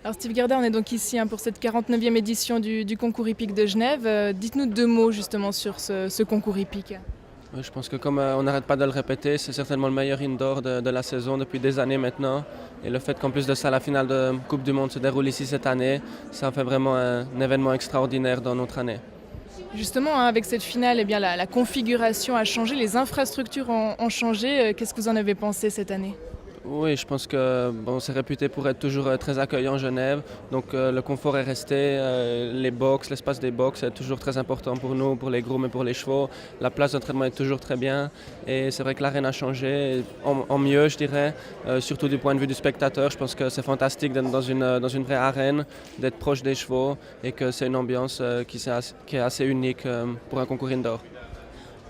Alors Steve Gerda, on est donc ici pour cette 49e édition du concours hippique de Genève. Dites-nous deux mots justement sur ce concours hippique. Oui, je pense que comme on n'arrête pas de le répéter, c'est certainement le meilleur indoor de la saison depuis des années maintenant. Et le fait qu'en plus de ça, la finale de Coupe du Monde se déroule ici cette année, ça fait vraiment un événement extraordinaire dans notre année. Justement, avec cette finale, eh bien, la configuration a changé, les infrastructures ont changé. Qu'est-ce que vous en avez pensé cette année? Oui, je pense que bon, c'est réputé pour être toujours très accueillant Genève. Donc le confort est resté, les box, l'espace des box est toujours très important pour nous, pour les grooms et pour les chevaux. La place d'entraînement est toujours très bien et c'est vrai que l'arène a changé en mieux, je dirais, surtout du point de vue du spectateur. Je pense que c'est fantastique d'être dans une vraie arène, d'être proche des chevaux et que c'est une ambiance qui est assez unique pour un concours indoor.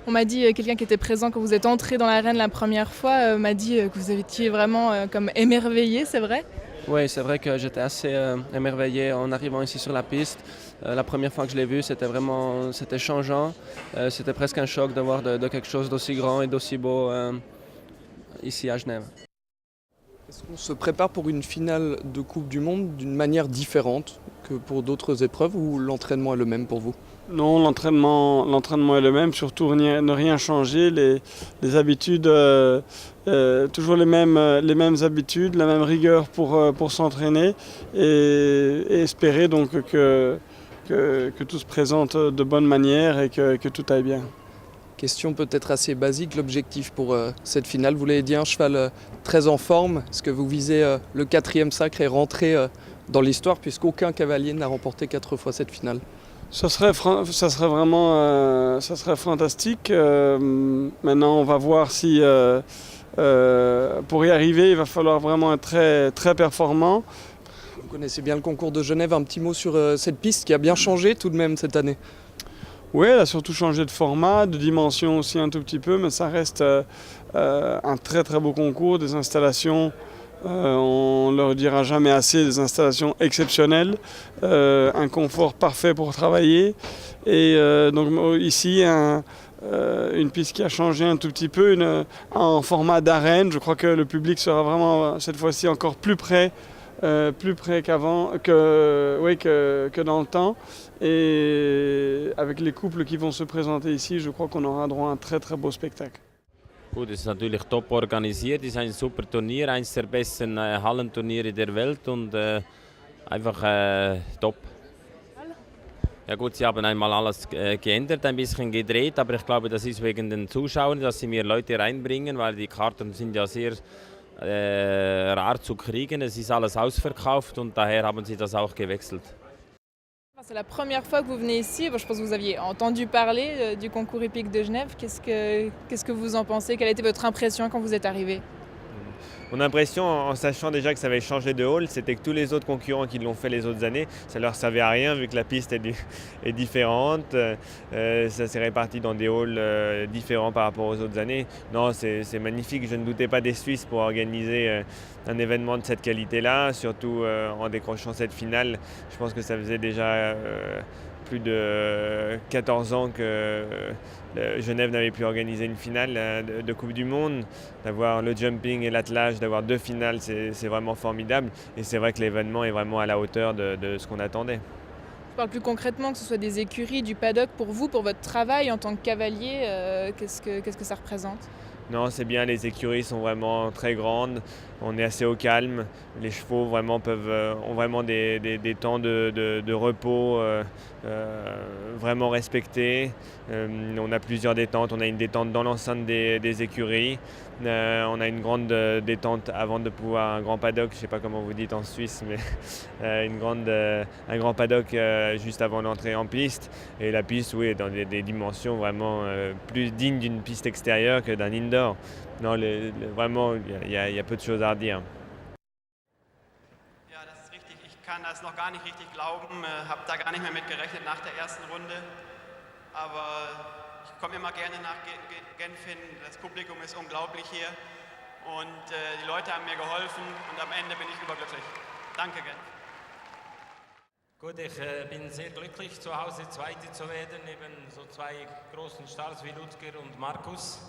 On m'a dit, quelqu'un qui était présent quand vous êtes entré dans l'arène la première fois, m'a dit que vous étiez vraiment comme émerveillé, c'est vrai? Oui, c'est vrai que j'étais assez émerveillé en arrivant ici sur la piste. La première fois que je l'ai vu, c'était changeant. C'était presque un choc de voir de quelque chose d'aussi grand et d'aussi beau ici à Genève. Est-ce qu'on se prépare pour une finale de Coupe du Monde d'une manière différente que pour d'autres épreuves ou l'entraînement est le même pour vous? Non, l'entraînement est le même, surtout ne rien changer, les habitudes, toujours les mêmes habitudes, la même rigueur pour s'entraîner et espérer donc que tout se présente de bonne manière et que tout aille bien. Question peut-être assez basique, l'objectif pour cette finale, vous l'avez dit, un cheval très en forme. Est-ce que vous visez le 4e sacre et rentrer dans l'histoire puisqu'aucun cavalier n'a remporté 4 fois cette finale? Ça serait vraiment ça serait fantastique. Maintenant, on va voir si pour y arriver, il va falloir vraiment être très, très performant. Vous connaissez bien le concours de Genève, un petit mot sur cette piste qui a bien changé tout de même cette année. Oui, elle a surtout changé de format, de dimension aussi un tout petit peu, mais ça reste un très très beau concours, des installations. On ne leur dira jamais assez, des installations exceptionnelles, un confort parfait pour travailler. Et donc ici, une piste qui a changé un tout petit peu, en format d'arène. Je crois que le public sera vraiment cette fois-ci encore plus près qu'avant, que dans le temps. Et avec les couples qui vont se présenter ici, je crois qu'on aura droit à un très très beau spectacle. Gut, es ist natürlich top organisiert, es ist ein super Turnier, eines der besten Hallenturniere der Welt und einfach top. Ja gut, sie haben einmal alles geändert, ein bisschen gedreht, aber ich glaube, das ist wegen den Zuschauern, dass sie mehr Leute reinbringen, weil die Karten sind ja sehr rar zu kriegen. Es ist alles ausverkauft und daher haben sie das auch gewechselt. C'est la première fois que vous venez ici. Bon, je pense que vous aviez entendu parler du concours hippique de Genève. Qu'est-ce que vous en pensez? Quelle a été votre impression quand vous êtes arrivé? Mon impression, en sachant déjà que ça avait changé de hall, c'était que tous les autres concurrents qui l'ont fait les autres années, ça leur servait à rien vu que la piste est différente. Ça s'est réparti dans des halls différents par rapport aux autres années. Non, c'est magnifique. Je ne doutais pas des Suisses pour organiser un événement de cette qualité-là, surtout en décrochant cette finale. Je pense que ça faisait déjà plus de 14 ans que Genève n'avait pu organiser une finale de Coupe du Monde. D'avoir le jumping et l'attelage, d'avoir 2 finales, c'est vraiment formidable. Et c'est vrai que l'événement est vraiment à la hauteur de ce qu'on attendait. Je parle plus concrètement, que ce soit des écuries, du paddock, pour vous, pour votre travail en tant que cavalier, qu'est-ce que ça représente? Non, c'est bien, les écuries sont vraiment très grandes, on est assez au calme, les chevaux vraiment ont vraiment des temps de repos vraiment respectés. On a plusieurs détentes, on a une détente dans l'enceinte des écuries, on a une grande détente avant de pouvoir, un grand paddock, je ne sais pas comment vous dites en Suisse, mais un grand paddock juste avant l'entrée en piste. Et la piste, oui, est dans des dimensions vraiment plus dignes d'une piste extérieure que d'un indoor. Non, vraiment, il y a peu de choses à redire. Ja, das ist richtig. Ich kann das noch gar nicht richtig glauben. Habe da gar nicht mehr mit gerechnet nach der ersten Runde. Aber ich komme immer gerne nach Genf hin. Das Publikum ist unglaublich hier. Und die Leute haben mir geholfen. Und am Ende bin ich überglücklich. Danke, Genf. Gut, ich bin sehr glücklich, zu Hause Zweiter zu werden, neben so 2 großen Stars wie Ludger und Markus.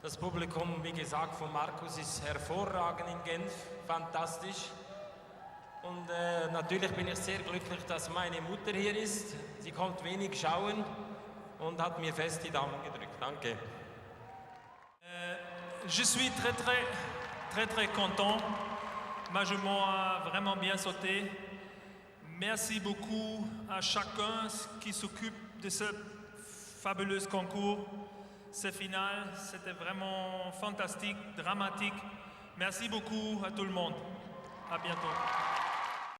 Das Publikum, wie gesagt, von Markus ist hervorragend in Genf, fantastisch. Und natürlich bin ich sehr glücklich, dass meine Mutter hier ist. Sie kommt wenig schauen und hat mir fest die Daumen gedrückt. Danke. Je suis très content. Ma jument a vraiment bien sauté. Merci beaucoup à chacun qui s'occupe de ce fabuleux concours. Ce final, c'était vraiment fantastique, dramatique. Merci beaucoup à tout le monde. À bientôt.